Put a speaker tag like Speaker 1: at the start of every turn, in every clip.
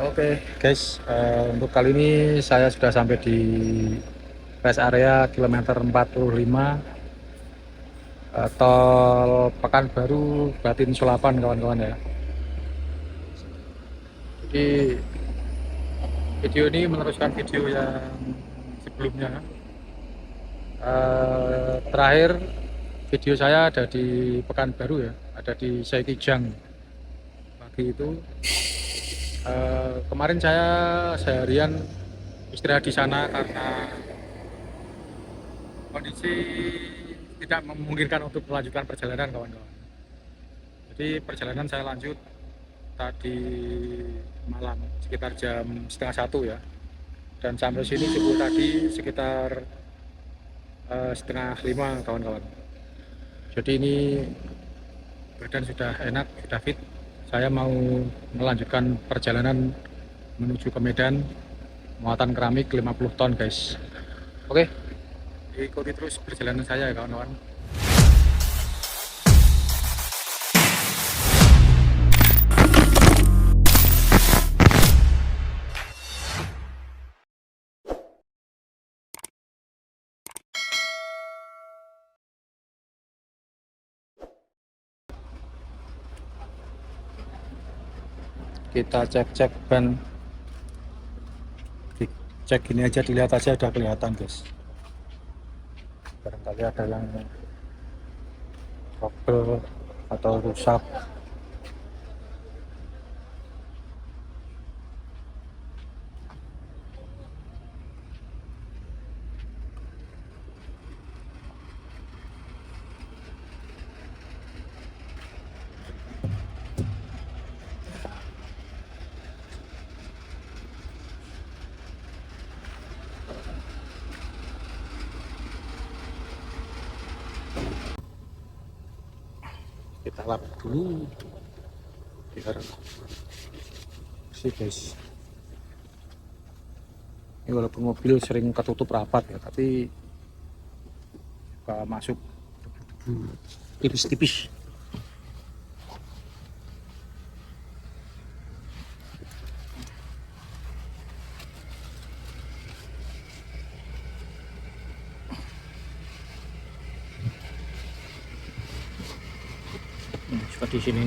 Speaker 1: Oke guys, untuk kali ini saya sudah sampai di rest area kilometer 45 tol Pekanbaru Batin Sulapan kawan-kawan ya. Jadi video ini meneruskan video yang sebelumnya. Terakhir video saya ada di Pekanbaru ya, ada di Saikijang pagi itu. Kemarin saya seharian istirahat di sana karena kondisi tidak memungkinkan untuk melanjutkan perjalanan kawan-kawan. Jadi perjalanan saya lanjut tadi malam sekitar jam setengah satu ya, dan sampai sini subuh tadi sekitar setengah lima kawan-kawan. Jadi ini badan sudah enak, sudah fit. Saya mau melanjutkan perjalanan menuju ke Medan, muatan keramik 50 ton guys. Oke, ikuti terus perjalanan saya ya kawan-kawan. Kita cek-cek ban, cek gini aja, dilihat aja udah kelihatan guys. Barangkali ada yang trouble atau rusak. Kita lap dulu biar bersih guys. Ini walaupun mobil sering ketutup rapat ya, tapi suka masuk tipis-tipis. Suka di sini.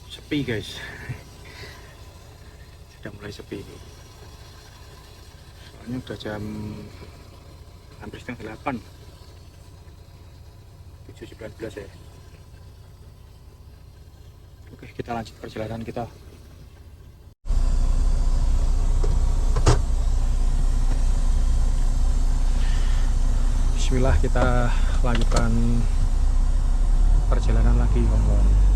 Speaker 1: Sepi guys, sudah mulai sepi ini. Soalnya udah jam hampir setengah 8, 7.19 ya. Oke, kita lanjut perjalanan kita. Bismillah, kita lanjutkan perjalanan lagi kawan-kawan.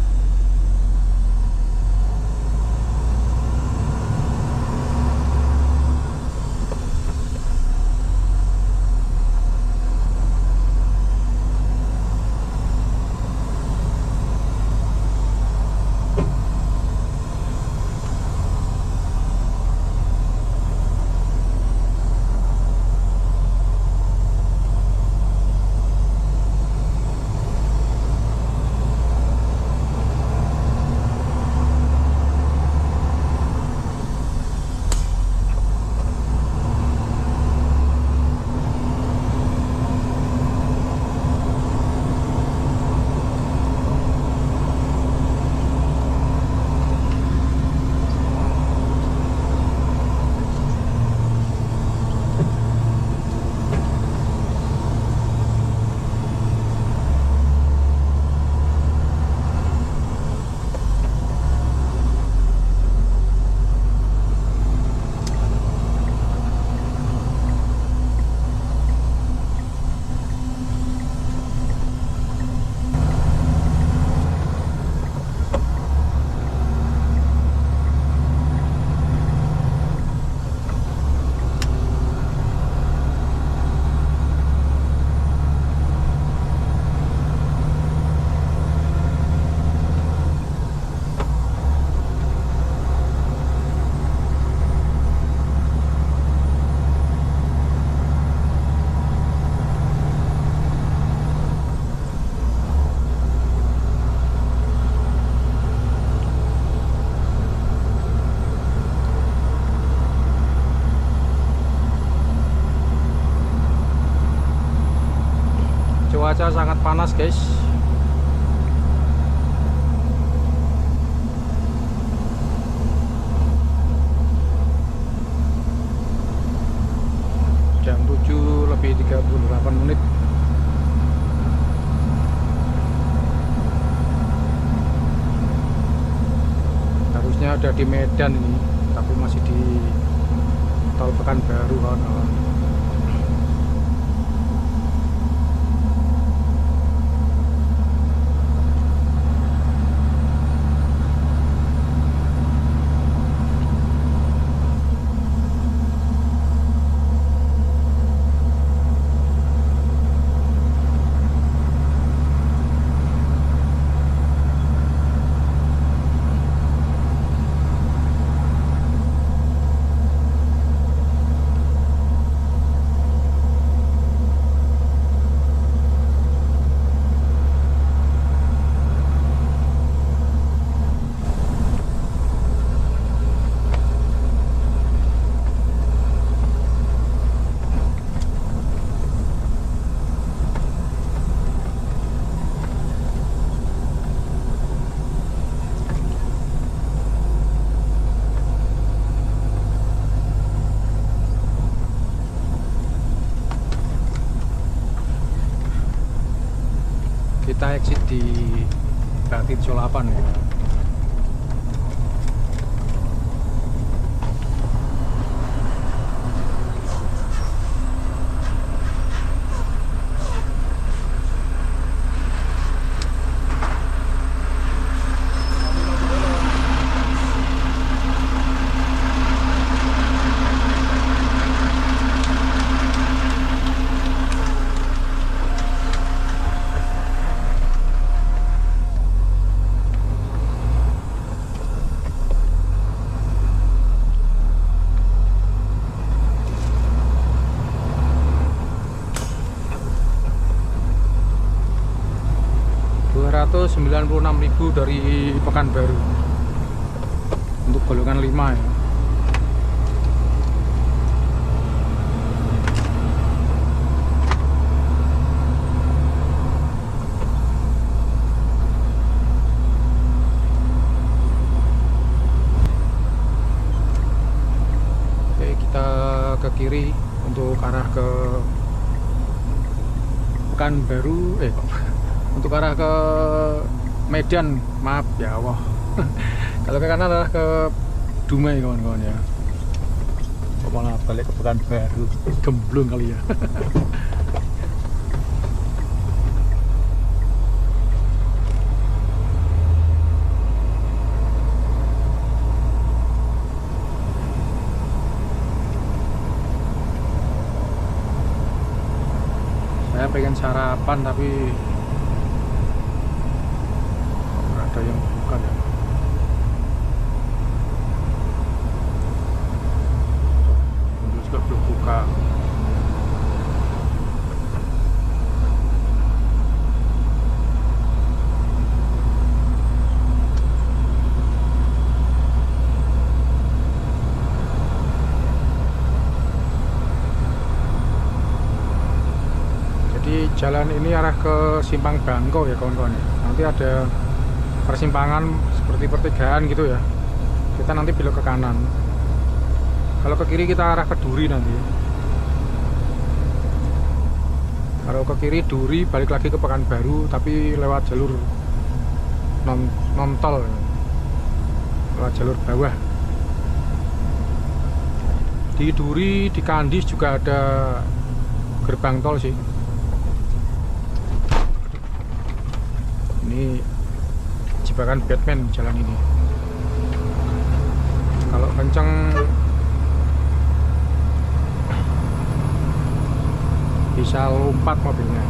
Speaker 1: sangat panas guys. Jam 7:38. Harusnya ada di Medan ini, tapi masih di tol Pekanbaru kawan-kawan. Kita exit di Bakti 8 ya. Rp296.000 dari Pekanbaru untuk golongan 5 ya. Oke, kita ke kiri untuk arah ke Pekanbaru, untuk arah ke Medan, maaf ya Allah. Kalau ke kanan arah ke Dumai kawan-kawan ya. Kok malah balik ke Pekanbaru, gemblung kali ya. Saya pengen sarapan tapi ada yang buka ya. Ini juga belum buka. Jadi jalan ini arah ke Simpang Bangko ya kawan-kawan. Nanti ada persimpangan seperti pertigaan gitu ya. Kita nanti belok ke kanan. Kalau ke kiri kita arah ke Duri nanti. Kalau ke kiri Duri balik lagi ke Pekanbaru tapi lewat jalur non tol ya. Lewat jalur bawah. Di Duri, di Kandis juga ada gerbang tol sih. Ini jebakan Batman jalan ini. Kalau kenceng bisa lompat mobilnya.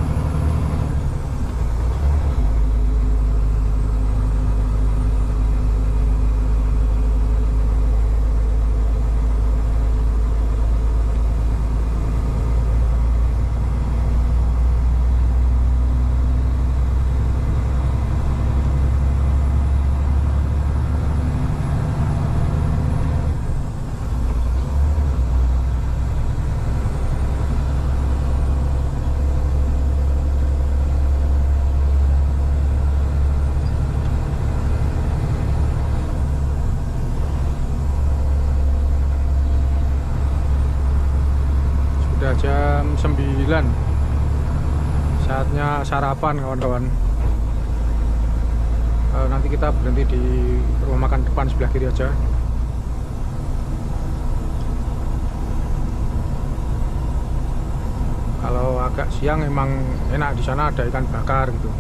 Speaker 1: sarapan kawan-kawan. Nanti kita berhenti di rumah makan depan sebelah kiri aja. Kalau agak siang emang enak, di sana ada ikan bakar gitu.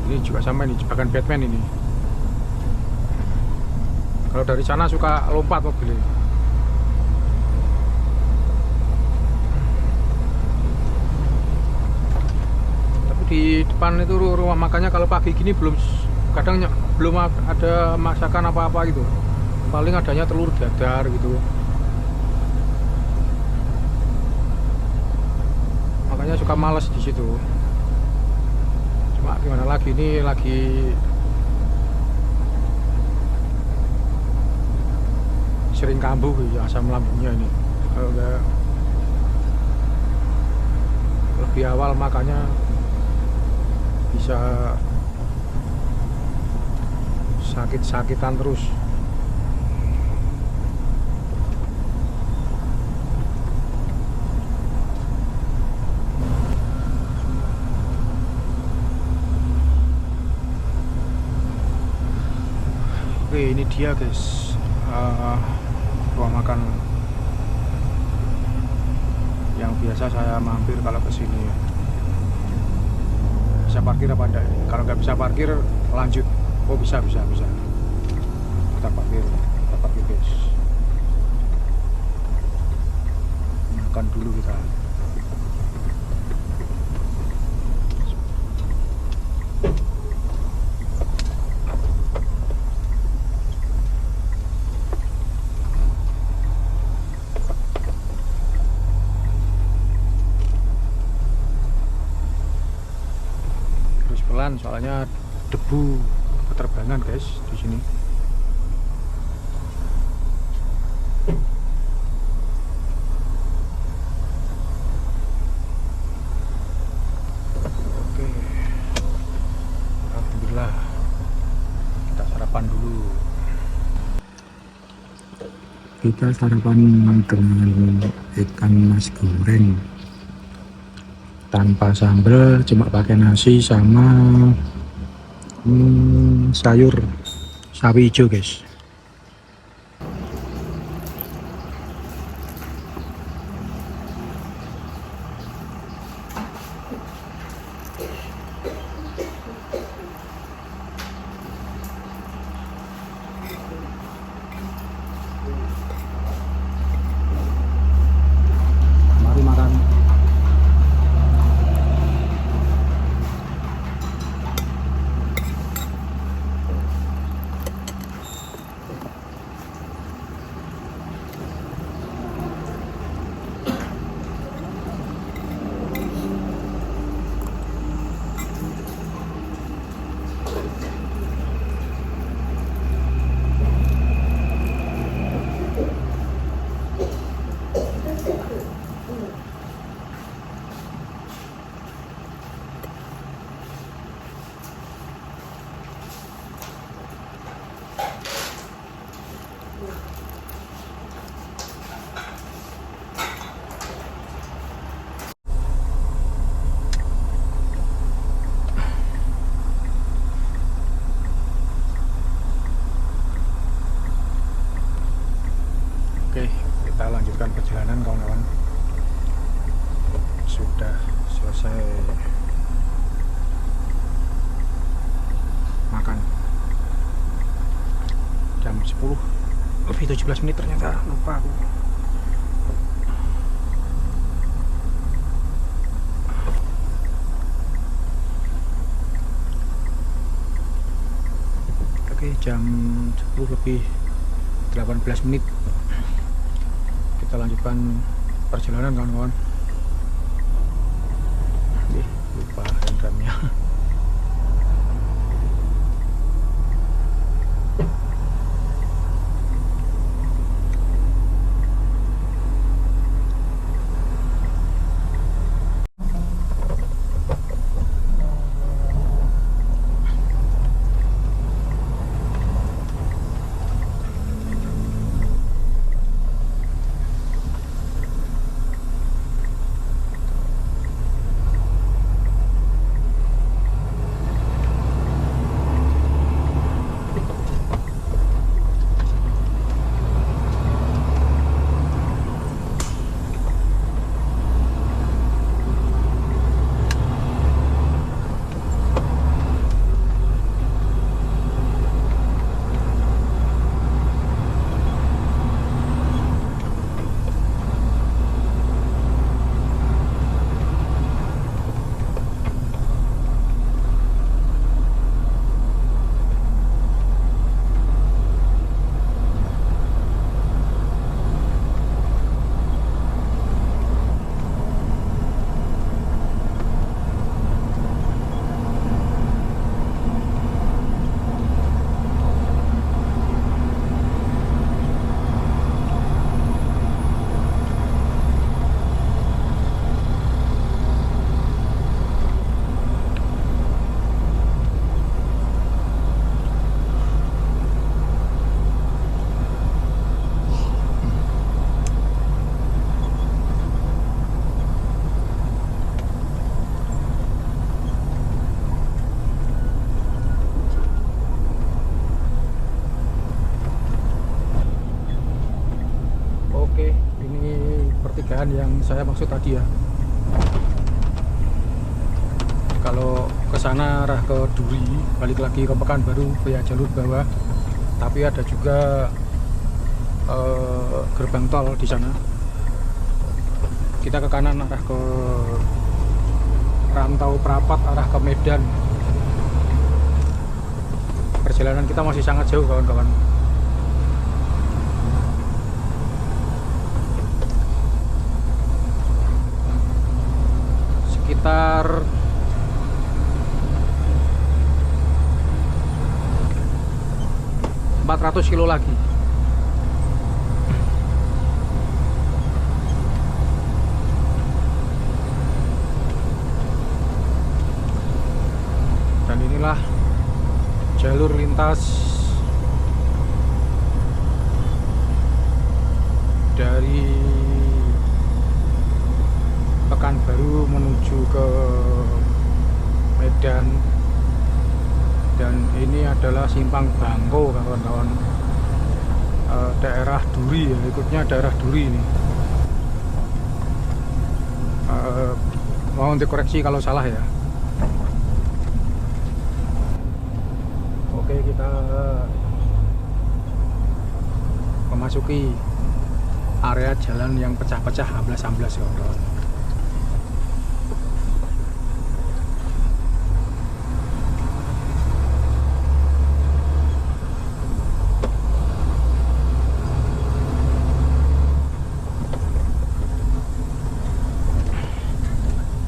Speaker 1: Ini juga sama, ini jebakan Batman ini. Kalau dari sana suka lompat mobilnya. Tapi di depan itu rumah makannya kalau pagi gini kadang belum ada masakan apa-apa gitu. Paling adanya telur dadar gitu. Makanya suka males di situ. Cuma gimana lagi, ini lagi sering kambuh ya asam lambungnya ini. Kalau enggak lebih awal makanya bisa sakit-sakitan terus. Oke, ini dia guys, ruang makan yang biasa saya mampir kalau kesini. Bisa parkir apa enggak? Kalau nggak bisa parkir lanjut. Oh bisa. Kita parkir guys. Makan dulu kita. Pelan soalnya debu keterbangan guys di sini. Oke, alhamdulillah kita sarapan dulu. Kita sarapan dengan ikan mas goreng tanpa sambal, cuma pakai nasi sama sayur sawi hijau guys. Mari makan. Oke, kita lanjutkan perjalanan kawan-kawan. Sudah selesai makan. Jam 10 lebih 17 menit ternyata, lupa aku. Oke, jam 10 lebih 18 menit. Kita lanjutkan perjalanan kawan-kawan. Lupa remnya. pertigaan yang saya maksud tadi ya. Kalau ke sana arah ke Duri, balik lagi ke Pekanbaru via jalur bawah, tapi ada juga gerbang tol di sana. Kita ke kanan arah ke Rantau Prapat, arah ke Medan. Perjalanan kita masih sangat jauh kawan-kawan. Sekitar 400 kilo lagi. Dan inilah jalur lintas dari Pekanbaru menuju ke Medan. Dan ini adalah Simpang Bangko kawan-kawan, daerah Duri ya, ikutnya daerah Duri ini. Mohon dikoreksi kalau salah ya. Oke, kita memasuki area jalan yang pecah-pecah, amblas-amblas kawan-kawan.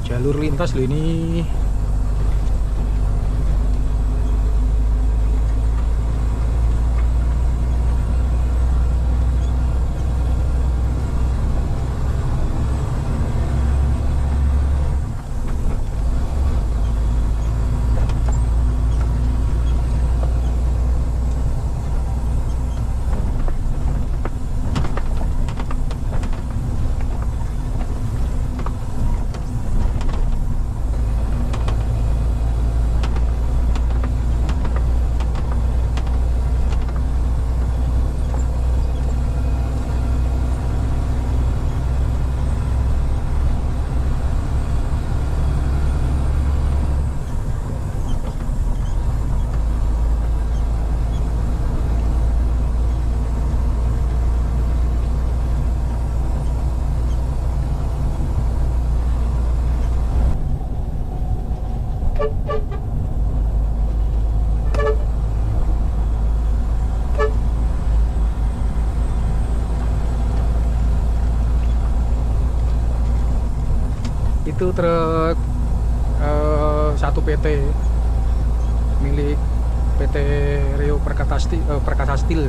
Speaker 1: Jalur lintas loh ini. Itu truk satu PT milik PT Rio Perkasa Steel.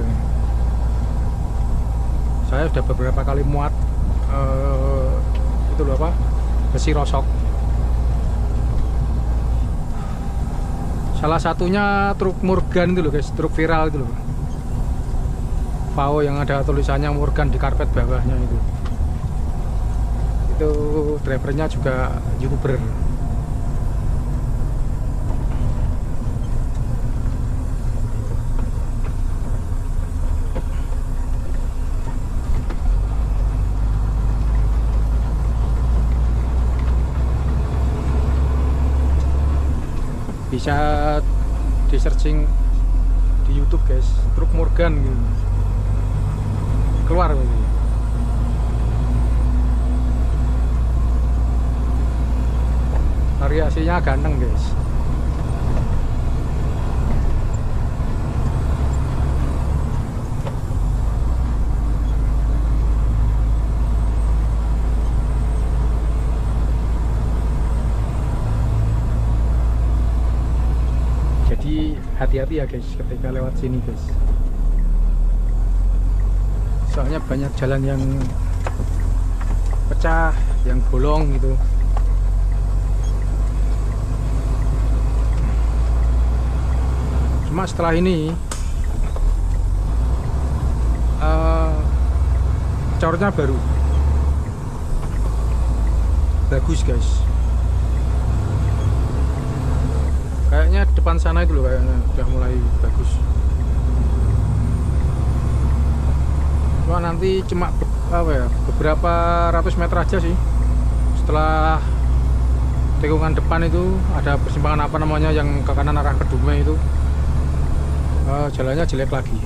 Speaker 1: Saya sudah beberapa kali muat itu loh apa, besi rosok. Salah satunya truk Morgan itu loh guys, truk viral itu loh, VAO yang ada tulisannya Morgan di karpet bawahnya itu. Itu drivernya juga YouTuber. Bisa di searching di YouTube guys, truk Morgan gitu. Keluar gitu. Variasinya ganteng guys. Jadi hati-hati ya guys ketika lewat sini guys. Soalnya banyak jalan yang pecah, yang bolong gitu. Cuma setelah ini cornya baru bagus guys. Kayaknya depan sana itu loh, kayaknya udah mulai bagus. Cuma nanti cuma apa ya, beberapa ratus meter aja sih. Setelah tikungan depan itu ada persimpangan apa namanya yang ke kanan arah Kedume itu, jalannya jelek lagi.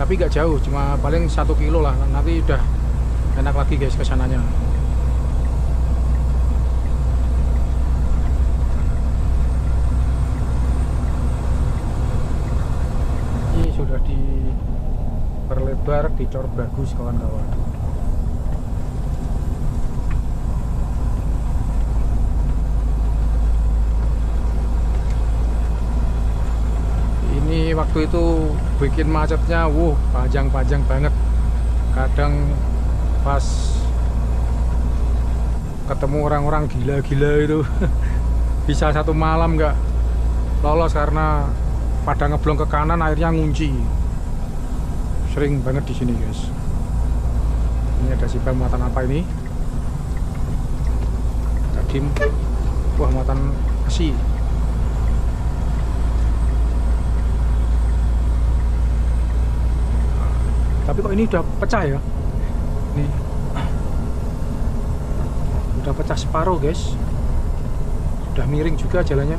Speaker 1: Tapi nggak jauh, cuma paling 1 kilo lah. Nanti udah enak lagi guys kesananya. Ini sudah diperlebar, dicor bagus kawan-kawan. Ini waktu itu bikin macetnya, panjang-panjang banget. Kadang pas ketemu orang-orang gila-gila itu bisa 1 malam nggak lolos karena pada ngeblong ke kanan, akhirnya ngunci. Sering banget di sini guys. Ini ada sibam muatan apa ini? Kadim, muatan besi. Tapi kok ini udah pecah ya? Nih, udah pecah separuh guys. Sudah miring juga jalannya.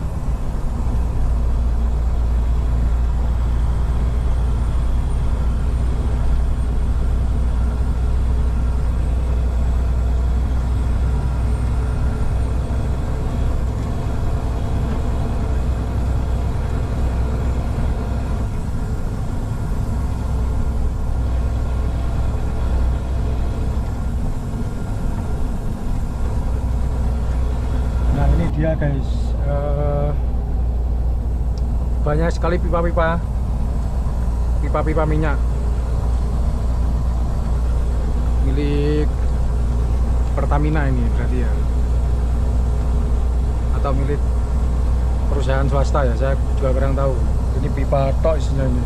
Speaker 1: Ya guys, banyak sekali pipa-pipa minyak milik Pertamina ini berarti ya, atau milik perusahaan swasta ya, saya juga kurang tahu. Ini pipa tok isinya ini.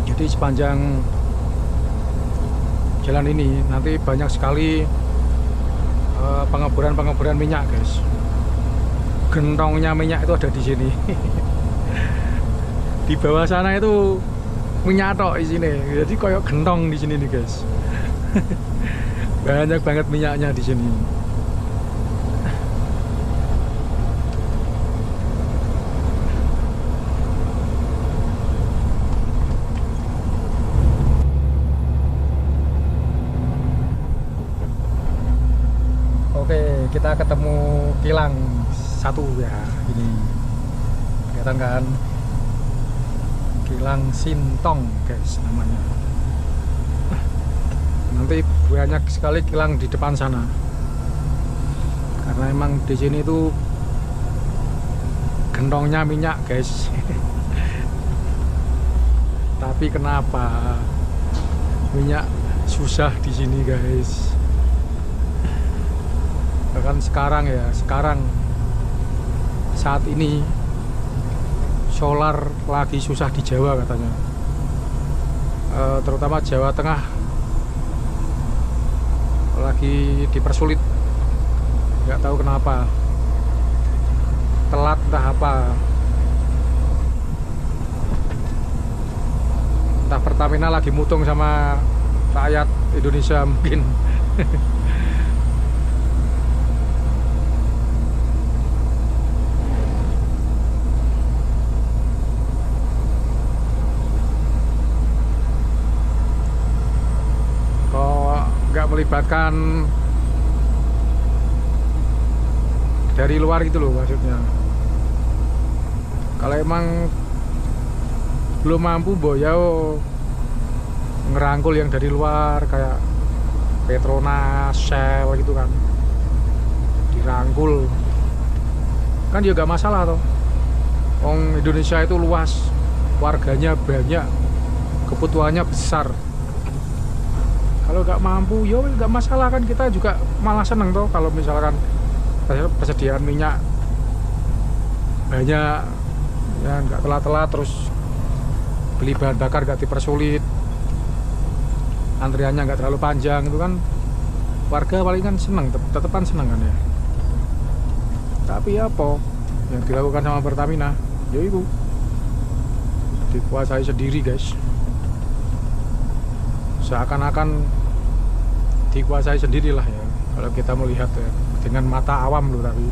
Speaker 1: Jadi sepanjang jalan ini nanti banyak sekali pengeboran minyak guys. Gentongnya minyak itu ada di sini. Di bawah sana itu minyak tok di sini. Jadi koyok gentong di sini nih guys. Banyak banget minyaknya di sini. Oke, kita ketemu kilang 1 ya, ini kelihatan kan, kilang Sintong guys namanya. Nanti banyak sekali kilang di depan sana, karena emang di sini tuh gentongnya minyak guys. Tapi kenapa minyak susah di sini guys? Bahkan sekarang saat ini solar lagi susah di Jawa katanya, terutama Jawa Tengah lagi dipersulit, nggak tahu kenapa, telat entah apa, entah Pertamina lagi mutung sama rakyat Indonesia mungkin. Melibatkan dari luar gitu loh maksudnya. Kalau emang belum mampu boyo ngerangkul yang dari luar kayak Petronas, Shell gitu kan, dirangkul kan juga gak masalah toh. Indonesia itu luas, warganya banyak, kebutuhannya besar. Kalau nggak mampu, ya nggak masalah kan, kita juga malah seneng tuh kalau misalkan persediaan minyak banyak, ya nggak telat-telat, terus beli bahan bakar nggak dipersulit, antriannya nggak terlalu panjang, itu kan warga paling kan seneng, tetepan seneng kan ya. Tapi apa yang dilakukan sama Pertamina, ya itu dikuasai sendiri guys. seakan-akan dikuasai sendirilah ya, kalau kita melihat ya, dengan mata awam loh. Tapi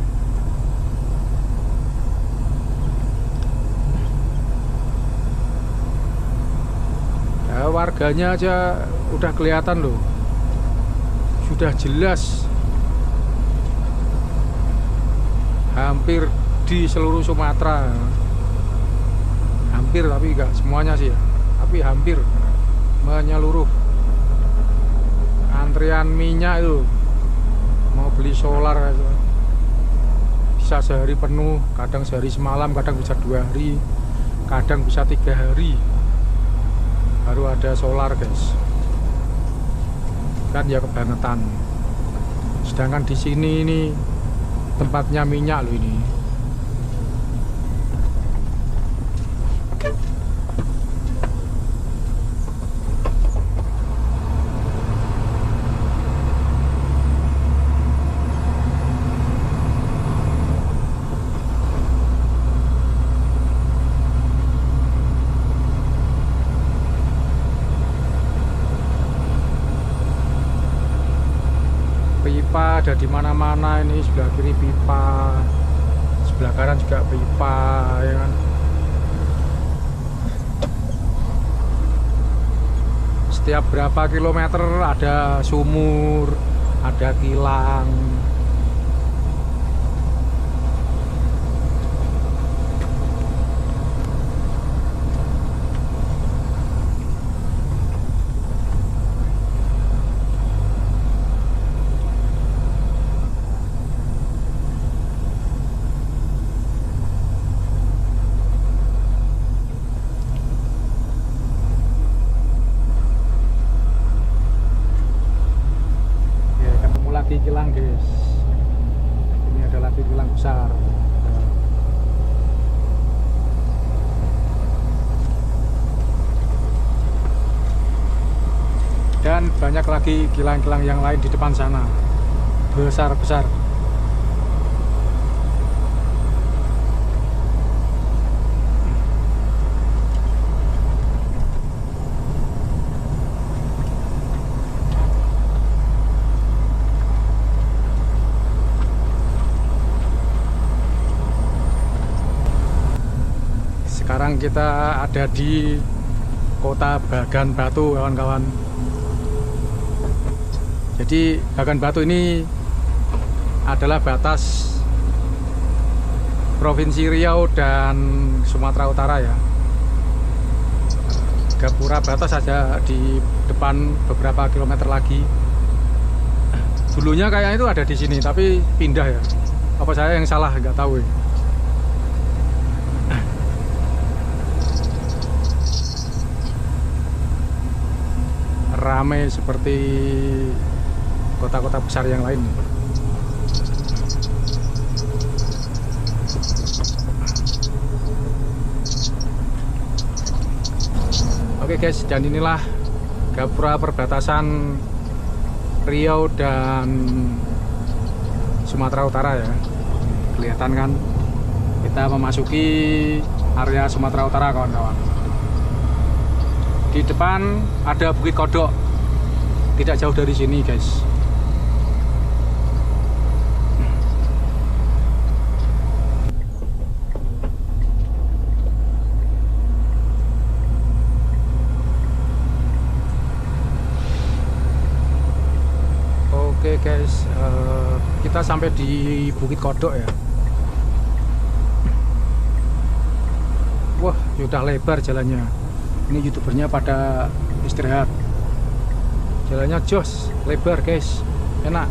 Speaker 1: ya, warganya aja udah kelihatan loh, sudah jelas hampir di seluruh Sumatera, hampir, tapi enggak semuanya sih ya, tapi hampir menyeluruh. Antrian minyak itu mau beli solar itu bisa sehari penuh, kadang sehari semalam, kadang bisa 2 hari, kadang bisa 3 hari baru ada solar guys. Kan ya kebangetan. Sedangkan di sini ini tempatnya minyak loh ini. Pipa ada di mana-mana ini, sebelah kiri pipa, sebelah kanan juga pipa, ya kan. Setiap berapa kilometer ada sumur, ada kilang. Kilang guys, ini ada lagi kilang besar dan banyak lagi kilang-kilang yang lain di depan sana, besar-besar. Sekarang kita ada di kota Bagan Batu, kawan-kawan. Jadi Bagan Batu ini adalah batas Provinsi Riau dan Sumatera Utara ya. Gapura batas saja di depan beberapa kilometer lagi. Dulunya kayaknya itu ada di sini, tapi pindah ya. Apa saya yang salah, nggak tahu ya. Ramai seperti kota-kota besar yang lain. Oke guys, dan inilah gapura perbatasan Riau dan Sumatera Utara ya. Kelihatan kan, kita memasuki area Sumatera Utara, kawan-kawan. Di depan ada Bukit Kodok, tidak jauh dari sini guys. Oke guys, kita sampai di Bukit Kodok ya. Wah, sudah lebar jalannya. Ini youtubernya pada istirahat. Jalannya jos, lebar guys, enak.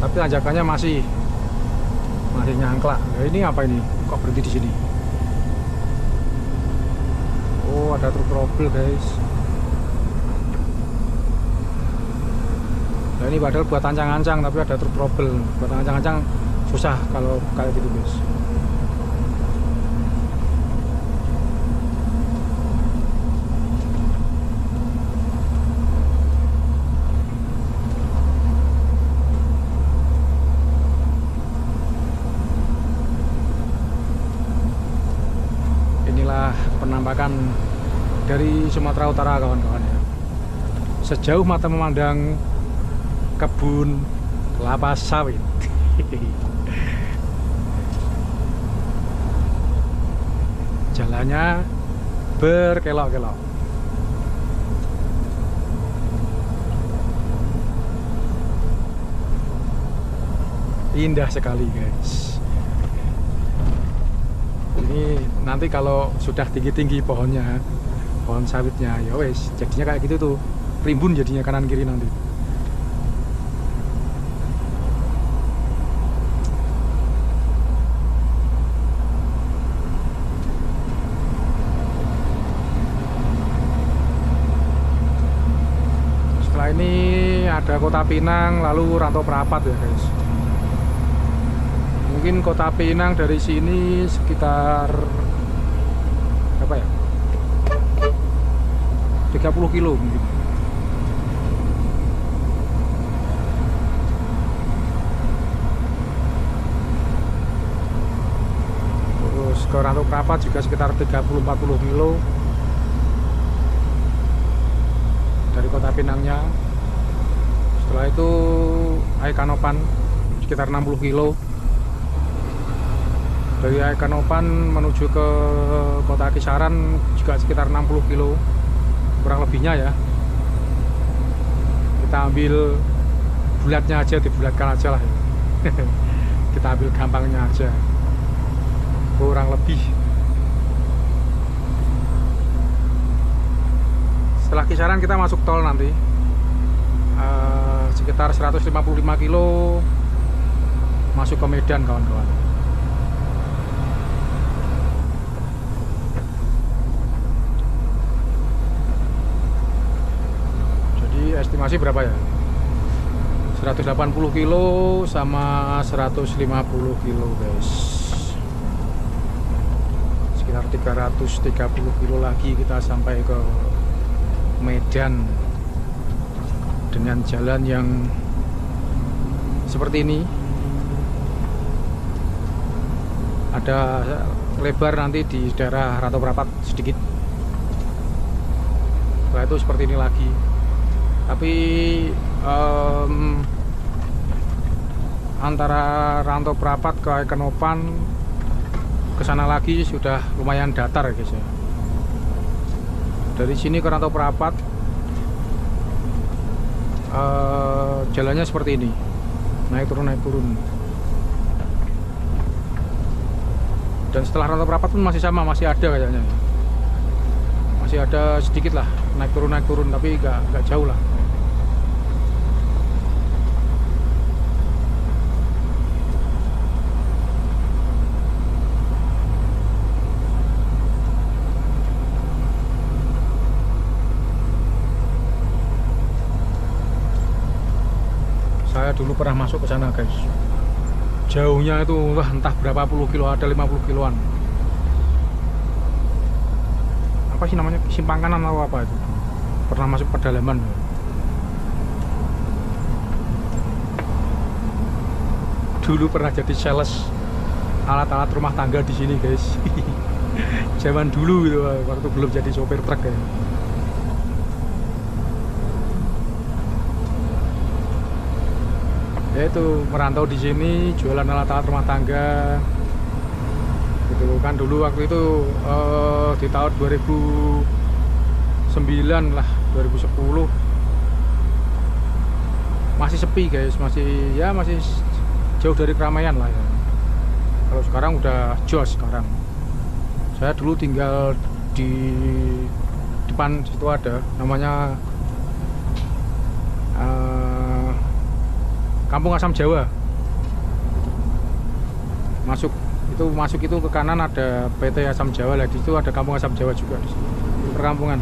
Speaker 1: Tapi tanjakannya masih nyangklak. Nah, ini apa ini? Kok berhenti di sini? Oh, ada truk trouble guys. Nah, ini padahal buat ancang-ancang, tapi ada truk trouble. Buat ancang-ancang susah kalau kayak gitu guys. Penampakan dari Sumatera Utara, kawan-kawan ya. sejauh mata memandang kebun kelapa sawit. Jalannya berkelok-kelok. Indah sekali guys. Ini nanti kalau sudah tinggi-tinggi pohonnya, pohon sawitnya, ya wes jadinya kayak gitu tuh, rimbun jadinya kanan kiri nanti. Setelah ini ada Kota Pinang, lalu Rantau Prapat ya guys. Mungkin Kota Pinang dari sini sekitar apa ya, 30 kilo mungkin. Terus ke Rantau Prapat juga sekitar 30-40 kilo dari Kota Pinangnya. Setelah itu Aikanopan sekitar 60 kilo. Dari Aikanopan menuju ke Kota Kisaran juga sekitar 60 kilo kurang lebihnya ya. Kita ambil bulatnya aja, dibulatkan aja lah ya. Kita ambil gampangnya aja, kurang lebih. Setelah Kisaran kita masuk tol nanti sekitar 155 kilo masuk ke Medan kawan-kawan. Estimasi berapa ya? 180 kilo sama 150 kilo guys. Sekitar 330 kilo lagi kita sampai ke Medan dengan jalan yang seperti ini. Ada lebar nanti di daerah Rantau Prapat sedikit. Setelah itu seperti ini lagi. Tapi antara Rantau Prapat ke Aikanopan ke sana lagi sudah lumayan datar guys ya. Dari sini ke Rantau Prapat jalannya seperti ini, naik turun. Dan setelah Rantau Prapat pun masih sama, masih ada kayaknya, masih ada sedikit lah naik turun, tapi gak jauh lah. Saya dulu pernah masuk ke sana guys. Jauhnya itu wah entah berapa puluh kilo, ada 50 kiloan. Apa sih namanya, simpang kanan atau apa itu? Pernah masuk pedalaman. Dulu pernah jadi sales alat-alat rumah tangga di sini guys. Zaman dulu gitu, waktu belum jadi sopir truk ya. Ya itu merantau di sini jualan alat-alat rumah tangga gitu kan. Dulu waktu itu di tahun 2009 lah, 2010 masih sepi guys, masih jauh dari keramaian lah ya. Kalau sekarang udah jos sekarang. Saya dulu tinggal di depan situ ada namanya Kampung Asam Jawa. Masuk itu ke kanan ada PT Asam Jawa, lah di situ ada Kampung Asam Jawa juga di situ. Perkampungan.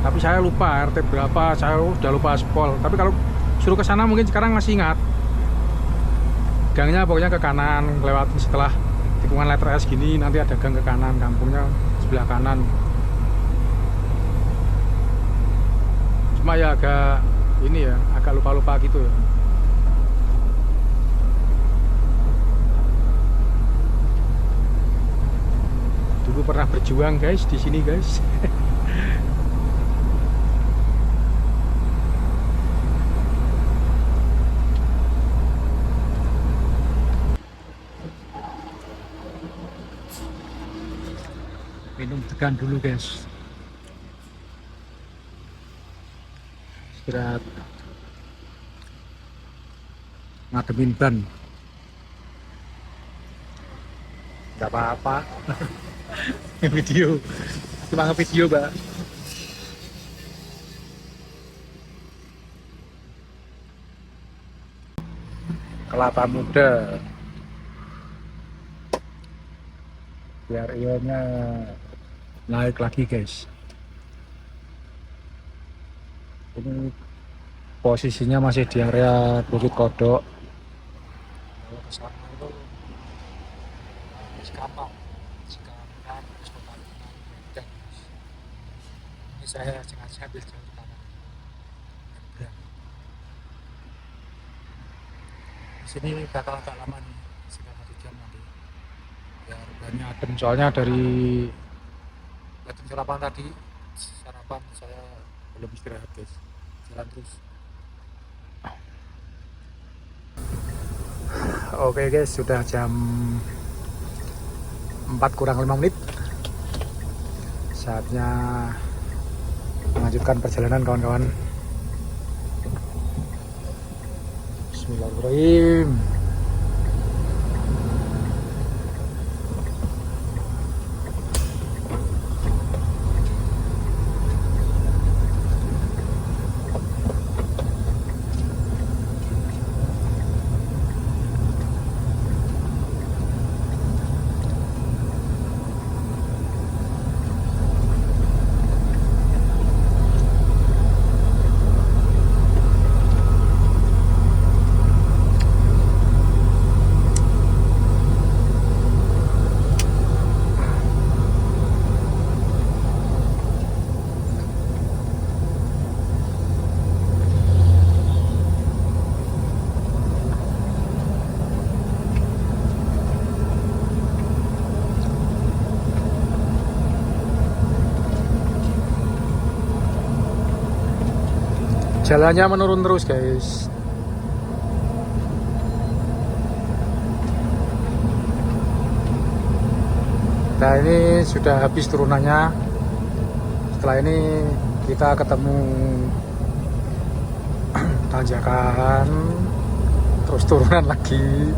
Speaker 1: Tapi saya lupa RT berapa, saya udah lupa aspal. Tapi kalau suruh ke sana mungkin sekarang masih ingat. Gangnya pokoknya ke kanan, lewat setelah tikungan letter S gini nanti ada gang ke kanan, kampungnya sebelah kanan. Cuma ya agak ini ya, agak lupa-lupa gitu ya. dulu pernah berjuang guys di sini guys. Minum degan dulu guys, istirahat ngademin ban. Nggak apa-apa. Video cuma video mbak. Kelapa muda biar ionnya naik lagi guys. Ini posisinya masih di area Bukit Kodok. Kalau ke sana itu Cikampek, terus Kota Medan. Ini saya sengaja ambil jalan utama. Di sini bakal agak lama nih, sekitar 1 jam nanti. Biar banyak adem, soalnya dari Batin sarapan tadi, sarapan saya belum istirahat guys. Jalan terus. Oke guys, sudah jam 4:05. Saatnya melanjutkan perjalanan kawan-kawan. Bismillahirrahmanirrahim. Jalannya menurun terus guys. Nah ini sudah habis turunannya. Setelah ini kita ketemu tanjakan, terus turunan lagi.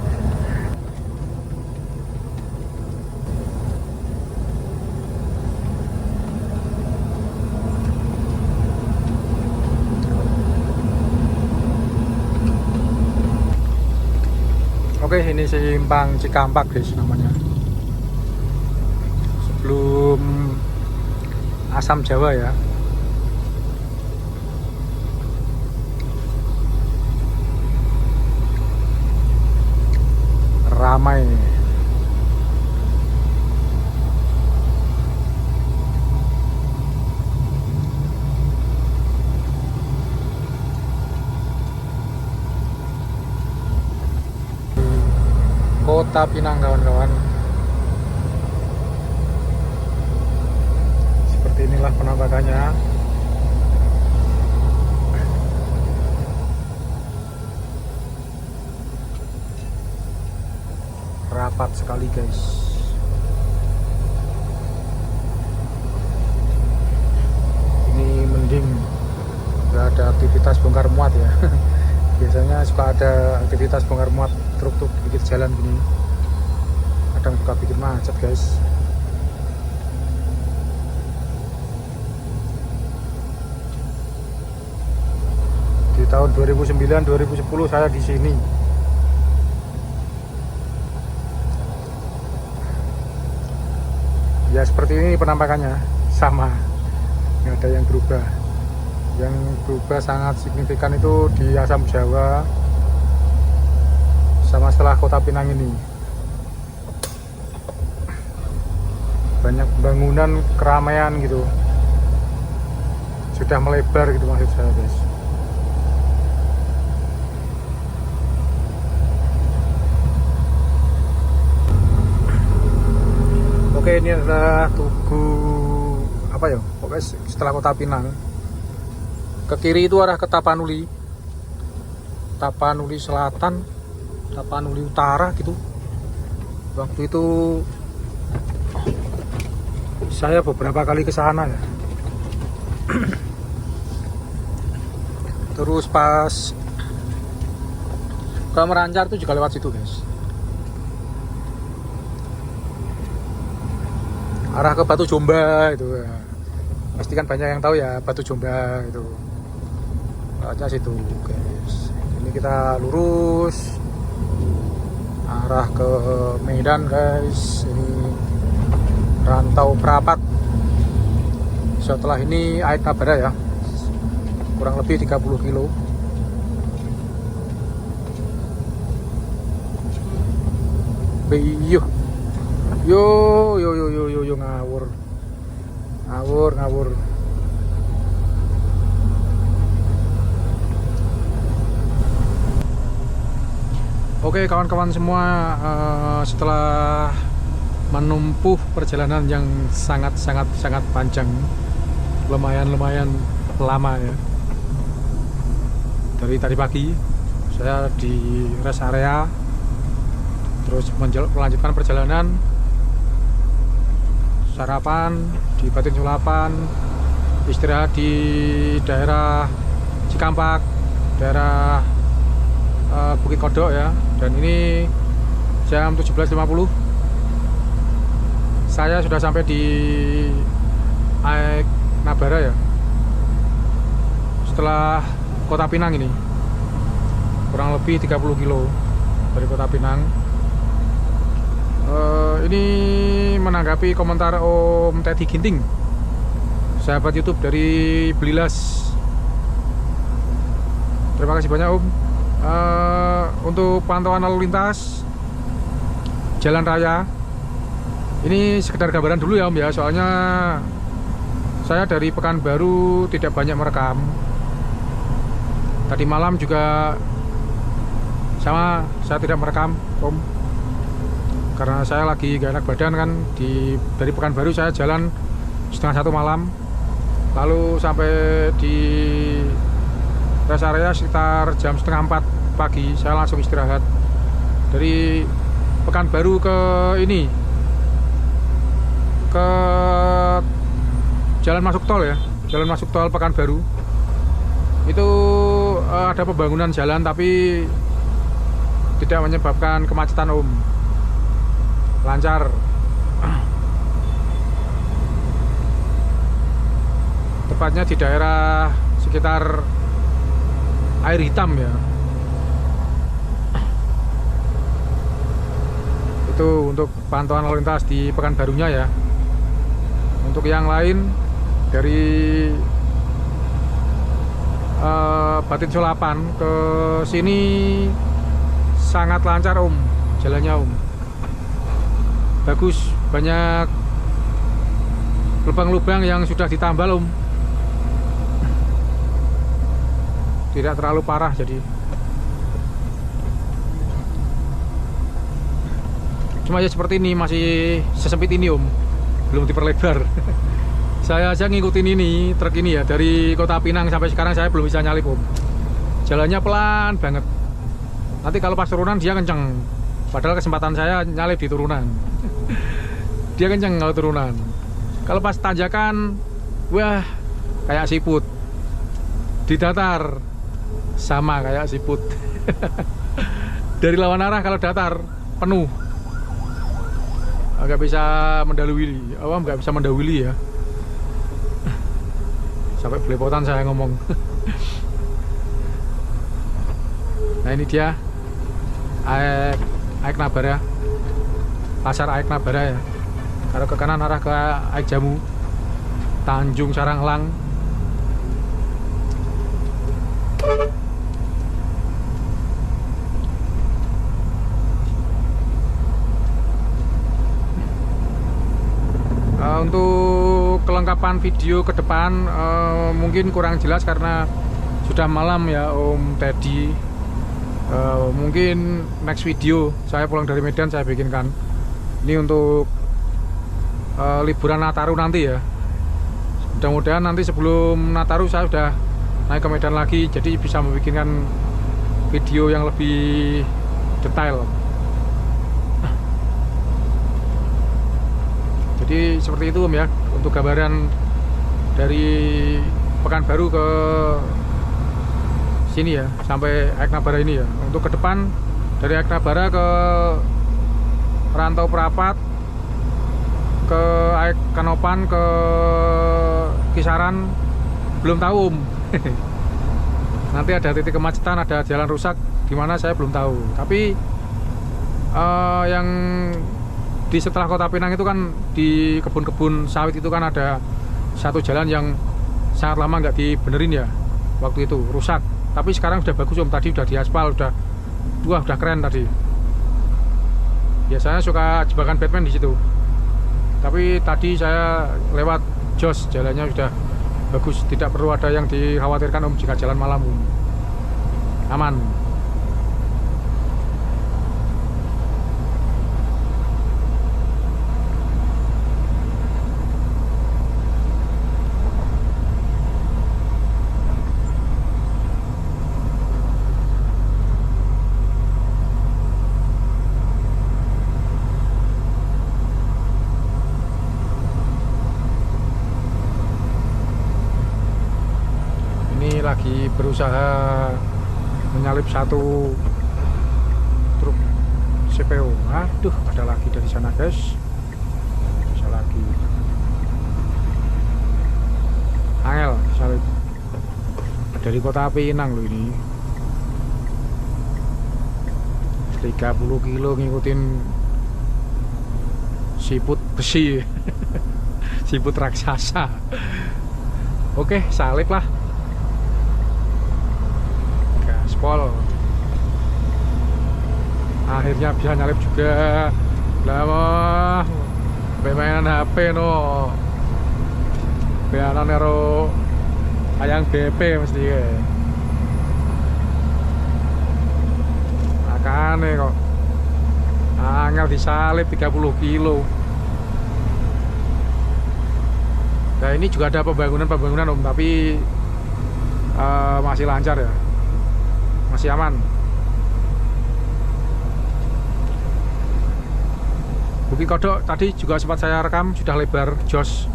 Speaker 1: Oke, ini simpang Cikampek guys namanya. Sebelum Asam Jawa ya. Ramai. Kota Pinang kawan-kawan. Seperti inilah penampakannya. Rapat sekali guys. Ini mending nggak ada aktivitas bongkar muat ya. Biasanya suka ada aktivitas bongkar muat truk-truk di pinggir jalan gini, kadang suka bikin macet guys. Di tahun 2009-2010 saya di sini. Ya seperti ini penampakannya, sama, nggak ada yang berubah. Yang berubah sangat signifikan itu di Asam Jawa sama setelah Kota Pinang ini. Banyak bangunan, keramaian gitu, sudah melebar gitu maksud saya guys. Oke, ini adalah tugu apa ya? Pokoknya setelah Kota Pinang. Ke kiri itu arah ke Tapanuli. Tapanuli Selatan, Tapanuli Utara gitu. Waktu itu saya beberapa kali ke sana ya. Terus pas ke Merancar itu juga lewat situ, guys. Arah ke Batu Jomba itu ya. Pasti kan banyak yang tahu ya Batu Jomba itu. Aja situ, guys. Ini kita lurus arah ke Medan, guys. Ini Rantau Prapat. Setelah ini Aek Nabara ya. Kurang lebih 30 kilo. Yo ngawur. Oke kawan-kawan semua, setelah menempuh perjalanan yang sangat panjang, lumayan lama ya. Dari tadi pagi saya di rest area, terus melanjutkan perjalanan, sarapan di Batin Sulapan, istirahat di daerah Cikampak, daerah Bukit Kodok ya. Dan ini jam 17.50 saya sudah sampai di Aek Nabara ya, setelah Kota Pinang. Ini kurang lebih 30 kilo dari Kota Pinang. Ini menanggapi komentar Om Teddy Ginting, sahabat YouTube dari Blilas. Terima kasih banyak Om. Untuk pantauan lalu lintas jalan raya ini sekedar gambaran dulu ya Om ya, soalnya saya dari Pekanbaru tidak banyak merekam. Tadi malam juga sama, saya tidak merekam Om, karena saya lagi gak enak badan kan. Dari Pekanbaru saya jalan 1:30 malam, lalu sampai di rest area sekitar jam 3:30 pagi. Saya langsung istirahat. Dari Pekanbaru ke ini, ke jalan masuk tol ya, jalan masuk tol Pekanbaru itu ada pembangunan jalan tapi tidak menyebabkan kemacetan Om, lancar. Tepatnya di daerah sekitar Air Hitam ya. Itu untuk pantauan lalu lintas di Pekanbarunya ya. Untuk yang lain dari Batin Sulapan ke sini sangat lancar Om, jalannya Om. Bagus, banyak lubang-lubang yang sudah ditambal Om. Tidak terlalu parah jadi. Cuma ya seperti ini, masih sesempit ini Om, belum diperlebar. Saya aja ngikutin ini, truk ini ya, dari Kota Pinang sampai sekarang saya belum bisa nyalip Om. Jalannya pelan banget. Nanti kalau pas turunan dia kenceng, padahal kesempatan saya nyalip di turunan. Dia kenceng kalau turunan. Kalau pas tanjakan, wah kayak siput. Di datar sama kayak siput. Dari lawan arah kalau datar penuh, nggak bisa mendahului, nggak bisa mendahului ya. Sampai belepotan saya ngomong. Nah ini dia Aek Nabara, pasar Aek Nabara ya. Kalau ke kanan arah ke Aek Jamu, Tanjung Saranglang. Untuk kelengkapan video ke depan mungkin kurang jelas karena sudah malam ya Om Teddy. Mungkin next video saya pulang dari Medan saya bikinkan. Ini untuk liburan Nataru nanti ya. Mudah-mudahan nanti sebelum Nataru saya sudah naik ke Medan lagi, jadi bisa membuatkan video yang lebih detail. Jadi seperti itu Om ya, untuk gambaran dari Pekanbaru ke sini ya, sampai Eknabara ini ya. Untuk ke depan dari Eknabara ke Rantau Perapat, ke Kanopan, ke Kisaran, belum tahu Om. Nanti ada titik kemacetan, ada jalan rusak di mana saya belum tahu. Tapi yang di setelah Kota Pinang itu kan di kebun-kebun sawit itu kan ada satu jalan yang sangat lama nggak dibenerin ya, waktu itu rusak. Tapi sekarang sudah bagus Om, tadi udah diaspal, udah keren tadi. Biasanya suka jebakan Batman di situ. Tapi tadi saya lewat jos, jalannya sudah bagus, tidak perlu ada yang dikhawatirkan Om jika jalan malam Om. Aman. Lagi berusaha menyalip satu truk CPO. Aduh, ada lagi dari sana guys, bisa lagi angel salip dari Kota Pinang loh ini. 30 kilo ngikutin siput besi. Siput raksasa. Oke, salip lah. Gaspol. Akhirnya bisa nyalip juga. Lama mainan HP no. Beanan nero ayang BP mesti ya. Makane kok angel disalip 30 kilo. Nah ini juga ada pembangunan Om, tapi masih lancar ya, masih aman. Bukit Kodok tadi juga sempat saya rekam, sudah lebar jos.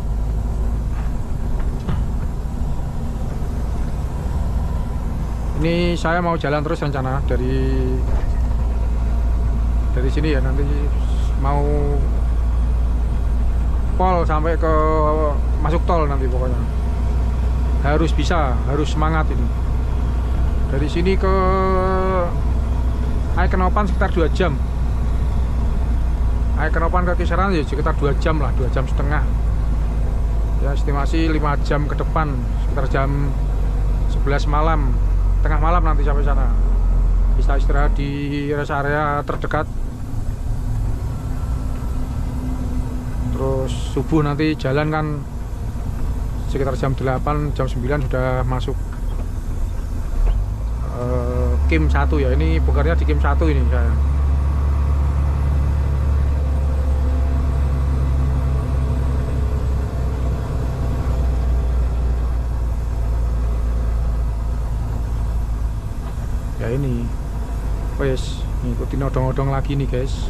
Speaker 1: Ini saya mau jalan terus rencana dari sini ya, nanti mau pol sampai ke masuk tol nanti pokoknya. Harus bisa, harus semangat ini. Dari sini ke Aikenopan sekitar 2 jam. Aikenopan ke Kisaran ya sekitar 2 jam lah, 2 jam setengah. Ya estimasi 5 jam ke depan, sekitar jam 11 malam, tengah malam nanti sampai sana. Bisa istirahat di rest area terdekat. Terus subuh nanti jalan kan sekitar jam 8, jam 9 sudah masuk Kim 1 ya. Ini bukarnya di Kim 1 ini saya. Ya ini wes ngikutin odong-odong lagi nih guys.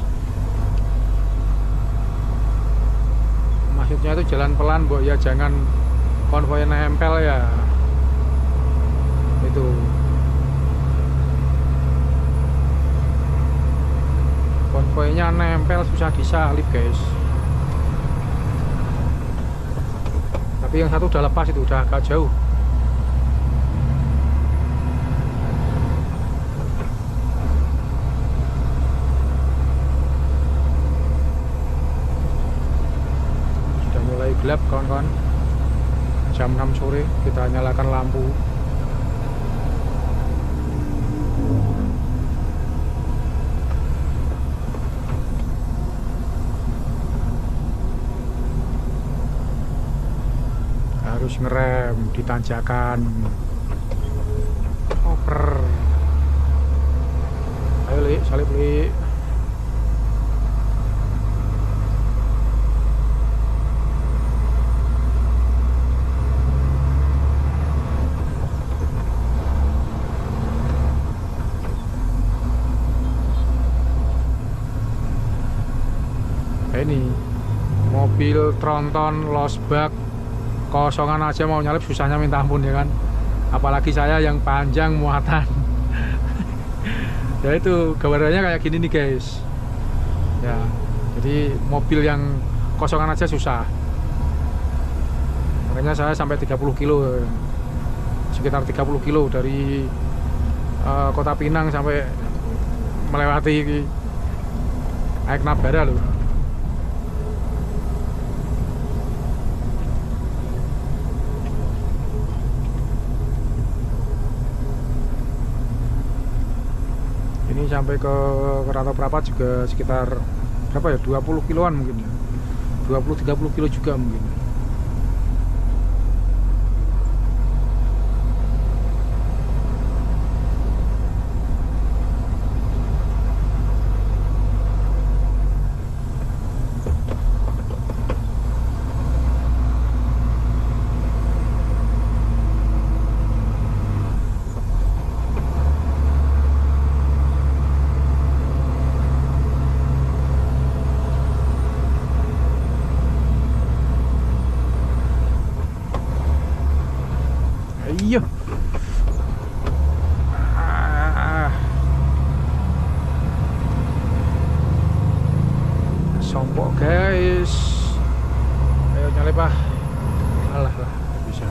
Speaker 1: Maksudnya itu jalan pelan Mbok ya, jangan konvoy nempel ya. Itu konvoynya nempel susah disalip guys. Tapi yang satu udah lepas, itu udah agak jauh. Gelap kawan-kawan, jam 6 sore kita nyalakan lampu. Harus ngerem di tanjakan. Oper. Ayo Li, salip, Li. ini mobil tronton losbak kosongan aja mau nyalip susahnya minta ampun ya kan, apalagi saya yang panjang muatan. Ya itu gambarannya kayak gini nih guys ya, jadi mobil yang kosongan aja susah, makanya saya sampai 30 kilo, sekitar 30 kilo dari Kota Pinang sampai melewati Aek Nabara loh. Ini sampai ke Rantau Prapat juga sekitar berapa ya, 20 kiloan mungkin ya, 20-30 kilo juga mungkin. Iya. Sombok guys. Ayo nyalip ah. Alah lah, bisa.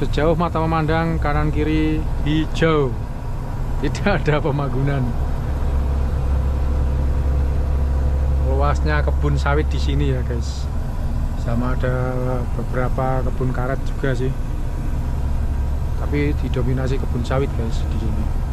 Speaker 1: Sejauh mata memandang kanan kiri hijau, tidak ada pembangunan. Luasnya kebun sawit di sini ya guys, sama ada beberapa kebun karet juga sih, tapi didominasi kebun sawit guys di sini.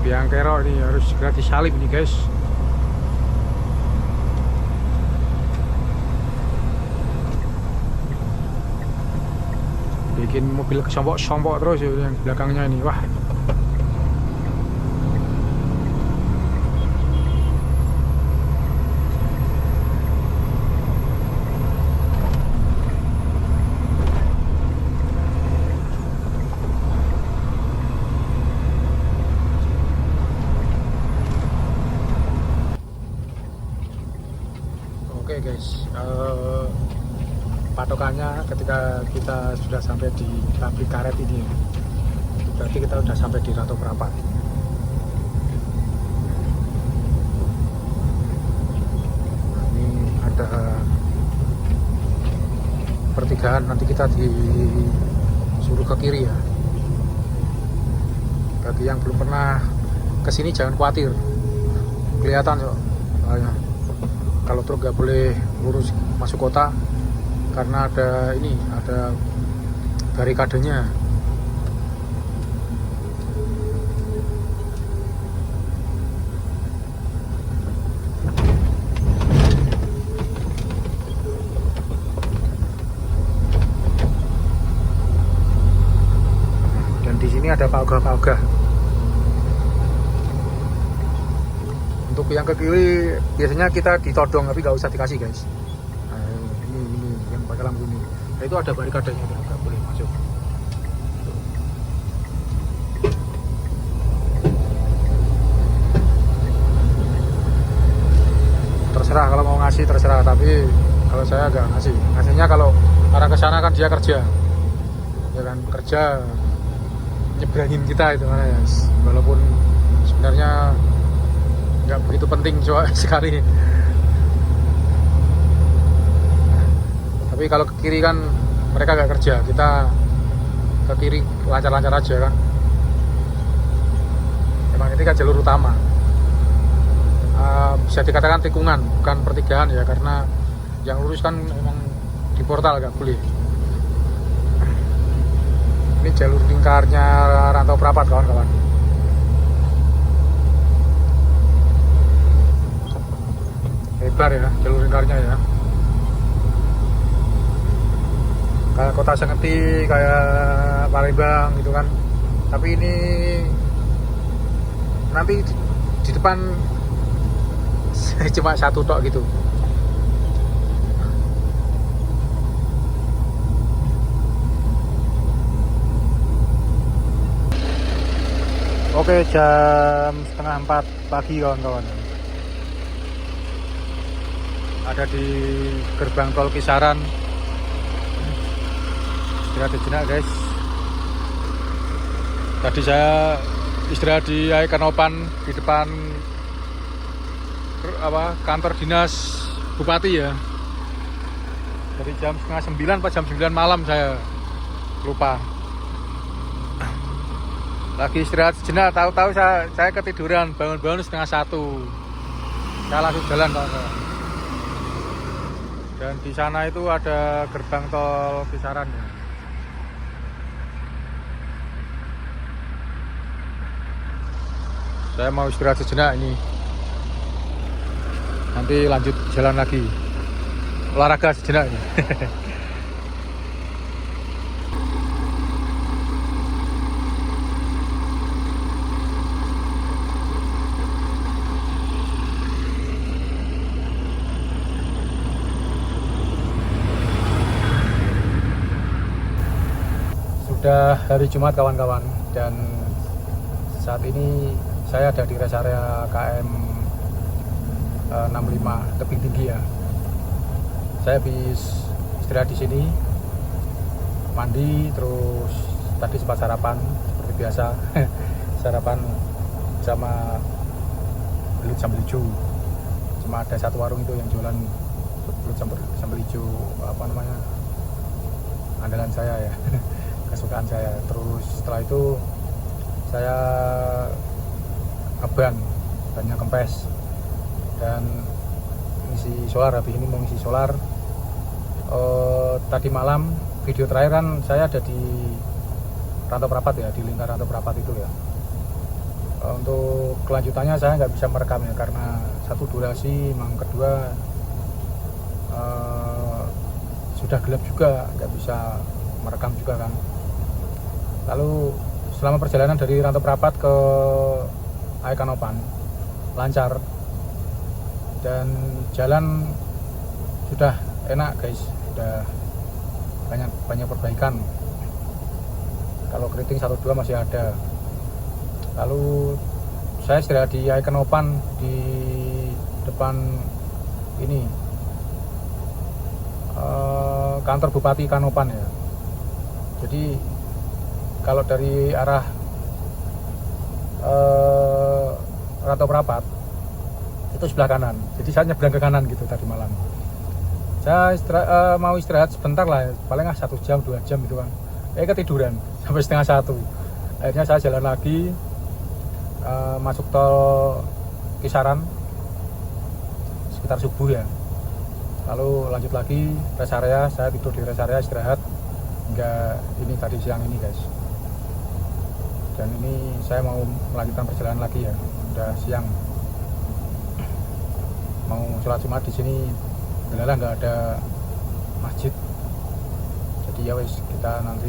Speaker 1: Biang kerok ini harus segera disalip nih guys. Bikin mobil kesombok-sombok terus ya yang belakangnya ini. Wah. Oke guys, patokannya ketika kita sudah sampai di pabrik karet ini, berarti kita sudah sampai di Rantau Prapat. Nah, ini ada pertigaan, nanti kita disuruh ke kiri ya. Bagi yang belum pernah kesini jangan khawatir, kelihatan kok. Kalau truk nggak boleh lurus masuk kota karena ada ini, ada barikadenya. sini ada Pak Ogah. Untuk yang ke kiri biasanya kita ditodong, tapi nggak usah dikasih guys. Nah, ini yang pakai lampu ini. Nah, itu ada barikadenya, nggak boleh masuk. Terserah kalau mau ngasih, terserah, tapi kalau saya nggak ngasih. Ngasihnya kalau arah ke sana kan dia kerja, ya kan, kerja nyebrangin kita itu mana ya, walaupun sebenarnya nggak begitu penting sekali. Tapi kalau ke kiri kan mereka nggak kerja, kita ke kiri lancar-lancar aja kan. Emang ini kan jalur utama, bisa dikatakan tikungan, bukan pertigaan ya, karena yang lurus kan emang di portal nggak boleh. Ini jalur lingkarnya Rantau Prapat kawan-kawan. Lebar ya jalur lingkarnya ya. Kayak Kota Sengeti, kayak Palembang gitu kan. Tapi ini nanti di depan cuma satu tok gitu. Oke, jam 3:30 pagi kawan-kawan. Ada di gerbang tol Kisaran. Istirahat sejenak guys. Tadi saya istirahat di Aikanopan di depan kantor dinas bupati ya. Dari jam 8:30 atau jam 9 malam saya lupa. Lagi istirahat sejenak, tahu-tahu saya ketiduran, bangun-bangun 12:30. Saya langsung jalan kawan-kawan. Dan di sana itu ada gerbang tol Kisaran ya. Saya mau istirahat sejenak ini. Nanti lanjut jalan lagi. Olahraga sejenak ini. Sudah hari Jumat kawan-kawan, dan saat ini saya ada di rest area KM 65 tebing tinggi ya. Saya habis istirahat di sini, mandi, terus tadi sempat sarapan seperti biasa. Sarapan sama belut sambal hijau. Cuma ada satu warung itu yang jualan belut sambal hijau, apa namanya, andalan saya ya. Kesukaan saya. Terus setelah itu saya bannya kempes dan ngisi solar. Habis ini mau ngisi solar. Tadi malam video terakhir kan saya ada di Rantau Prapat ya, di lingkar Rantau Prapat itu ya. Untuk kelanjutannya saya nggak bisa merekam ya, karena satu durasi, yang kedua sudah gelap juga, nggak bisa merekam juga kan. Lalu selama perjalanan dari Rantau Prapat ke Aikanopan lancar, dan jalan sudah enak guys, sudah banyak perbaikan. Kalau keriting 1-2 masih ada. Lalu saya istirahat di Aikanopan di depan ini kantor Bupati Kanopan ya. Jadi kalau dari arah Rantau Prapat itu sebelah kanan, jadi saya nyebrang ke kanan gitu tadi malam. Saya mau istirahat sebentar lah, paling 1 jam 2 jam gitu kan. Ketiduran sampai 12:30. Akhirnya saya jalan lagi, masuk tol Kisaran sekitar subuh ya. Lalu lanjut lagi rest area, saya tidur di rest area istirahat hingga ini tadi siang ini guys. Dan ini saya mau melanjutkan perjalanan lagi ya, udah siang. Mau sholat Jumat di sini, benar nggak ada masjid. Jadi ya wes, kita nanti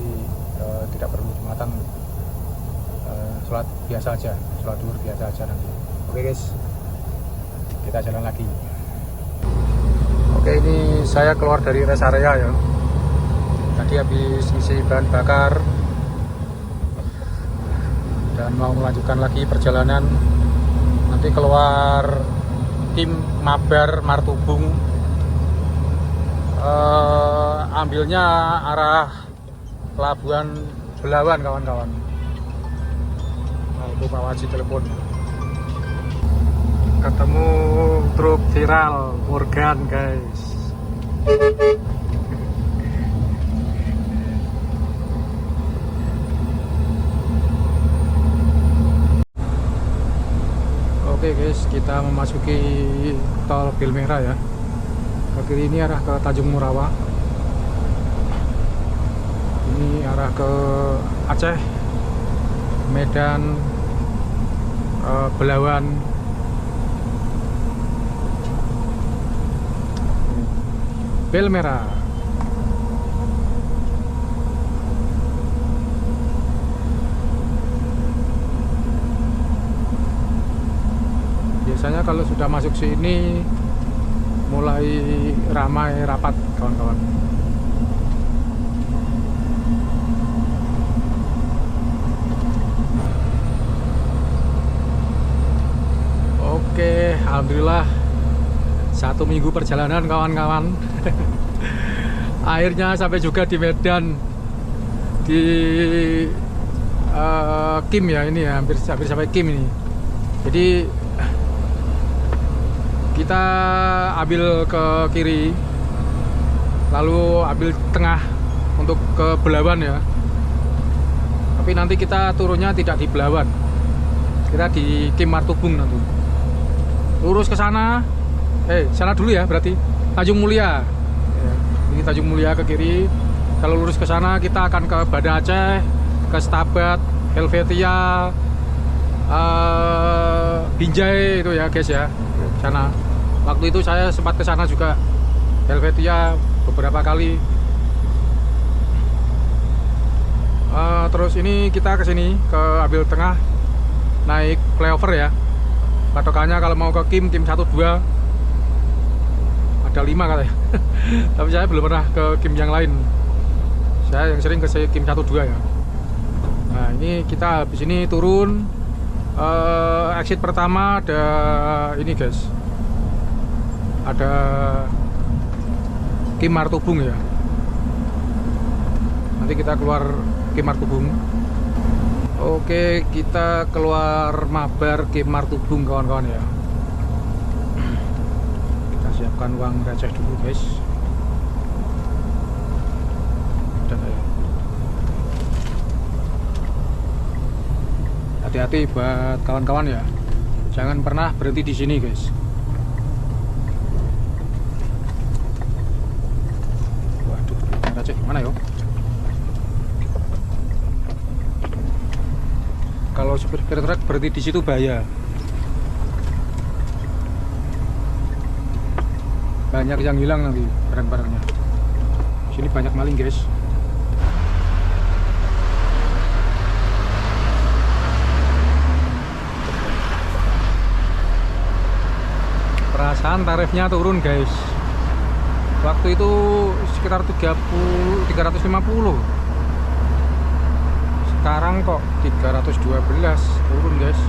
Speaker 1: tidak perlu Jumatan sholat biasa aja, sholat duhur biasa aja nanti. Oke guys, kita jalan lagi. Oke, ini saya keluar dari rest area ya. Tadi habis isi bahan bakar dan mau melanjutkan lagi perjalanan. Nanti keluar tim Mabar Martubung, ambilnya arah Pelabuhan Belawan kawan-kawan. Aku bawa telepon. Ketemu truk viral Morgan guys. Oke guys, kita memasuki tol Belmera ya. Ke kiri ini arah ke Tanjung Murawa. Ini arah ke Aceh, Medan, Belawan. Belmera. Biasanya kalau sudah masuk sini mulai ramai rapat kawan-kawan. Oke, alhamdulillah 1 minggu perjalanan kawan-kawan. Akhirnya sampai juga di Medan, di Kim ya, ini ya, hampir sampai Kim ini. Jadi kita ambil ke kiri, lalu ambil tengah untuk ke Belawan ya. Tapi nanti kita turunnya tidak di Belawan, kita di Kim Martubung nanti. Lurus ke sana, sana dulu ya, berarti Tanjung Mulia. Ini Tanjung Mulia ke kiri. Kalau lurus ke sana kita akan ke Banda Aceh, ke Stabat, Helvetia, Binjai itu ya guys ya, sana. Waktu itu saya sempat ke sana juga, Helvetia beberapa kali. Terus ini kita ke sini, ke ambil tengah, naik flyover ya. Patokannya kalau mau ke Kim 1 2 ada 5 katanya. Tapi saya belum pernah ke Kim yang lain. Saya yang sering ke Kim 1 2 ya. Nah, ini kita habis ini turun. Exit pertama ada ini guys, ada Kim Martubung ya. Nanti kita keluar Kim Martubung. Oke, kita keluar Mabar Kim Martubung kawan-kawan ya. Kita siapkan uang receh dulu guys. Hati-hati buat kawan-kawan ya, jangan pernah berhenti di sini guys. Waduh, receh gimana yo? Kalau supir truk berhenti di situ bahaya. Banyak yang hilang nanti barang-barangnya. Sini banyak maling guys. Perasaan tarifnya turun guys. Waktu itu sekitar 350. Sekarang kok 312 turun guys.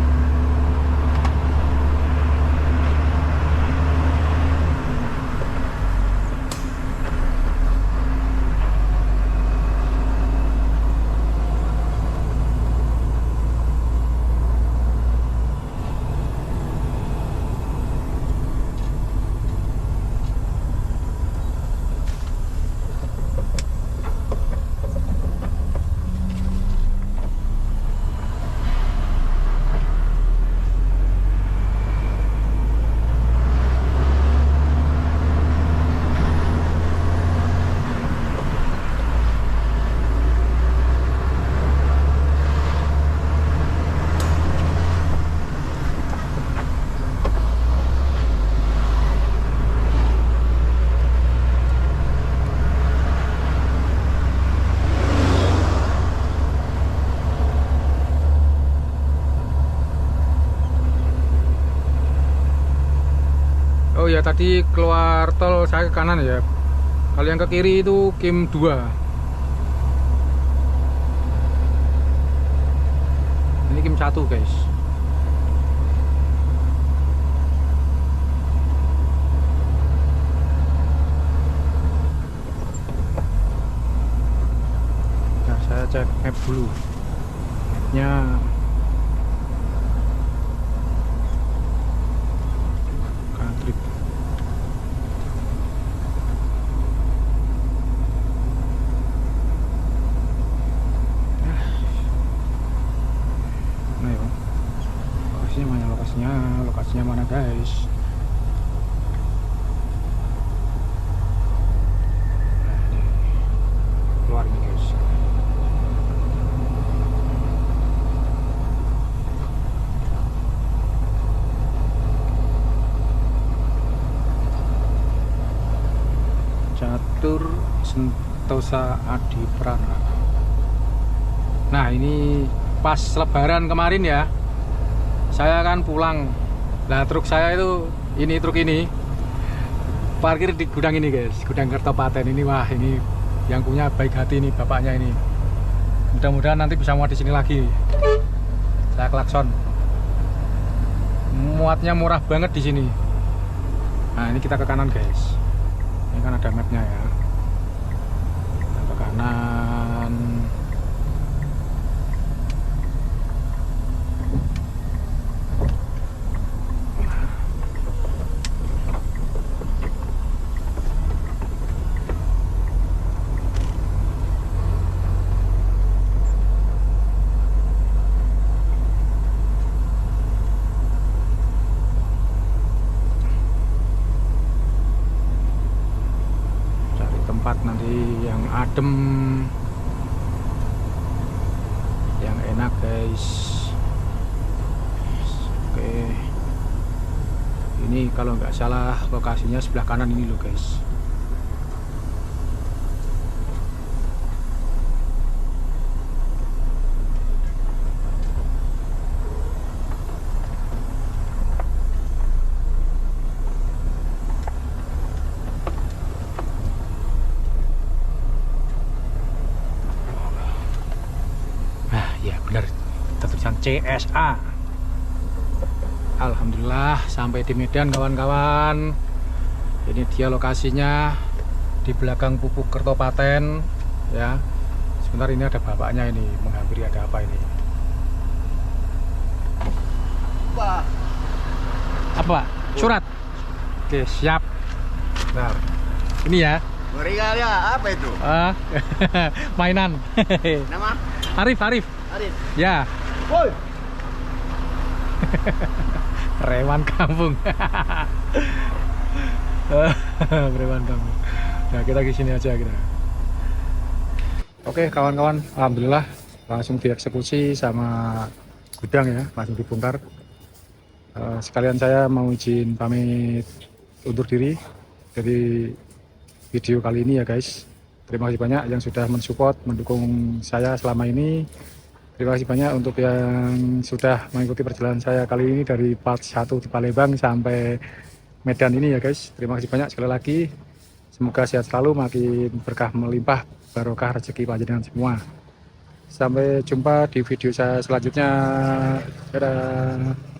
Speaker 1: tadi keluar tol saya ke kanan ya. Kalau yang ke kiri itu Kim 2. Ini Kim 1 guys. Nah, saya cek map dulu. Mapnya trip. Nah ya, lokasinya mana? Lokasinya mana guys? Nah, ini keluar nih guys. Catur Sentosa Adi Prana. Nah ini pas lebaran kemarin ya, saya kan pulang. Nah truk saya itu, truk ini parkir di gudang ini guys, gudang Kertopaten ini. Wah ini yang punya baik hati ini bapaknya ini. Mudah-mudahan nanti bisa muat di sini lagi. Saya klakson. Muatnya murah banget di sini. Nah ini kita ke kanan guys. Ini kan ada mapnya ya. Kita ke kanan. Tempat nanti yang adem, yang enak guys. Oke, ini kalau nggak salah lokasinya sebelah kanan ini loh guys. Bener, tulisan CSA. Alhamdulillah sampai di Medan kawan-kawan. Ini dia lokasinya di belakang Pupuk Kertopaten ya. Sebentar, ini ada bapaknya ini menghampiri. Ada apa ini? Apa? Surat. Oke, siap. Nah, ini ya.
Speaker 2: Ngeri kali ya, apa itu?
Speaker 1: Mainan.
Speaker 2: Nama?
Speaker 1: Arif. Ya.
Speaker 2: Woi.
Speaker 1: Preman kampung. Preman kampung. Nah, kita ke sini aja kita. Oke, kawan-kawan, alhamdulillah langsung dieksekusi sama gudang ya, langsung dibongkar. Sekalian saya mau izin pamit undur diri dari video kali ini ya guys. Terima kasih banyak yang sudah mensupport, mendukung saya selama ini. Terima kasih banyak untuk yang sudah mengikuti perjalanan saya kali ini dari part 1 di Palembang sampai Medan ini ya guys. Terima kasih banyak sekali lagi. Semoga sehat selalu, makin berkah melimpah, barokah rezeki panjenengan semua. Sampai jumpa di video saya selanjutnya. Dadah.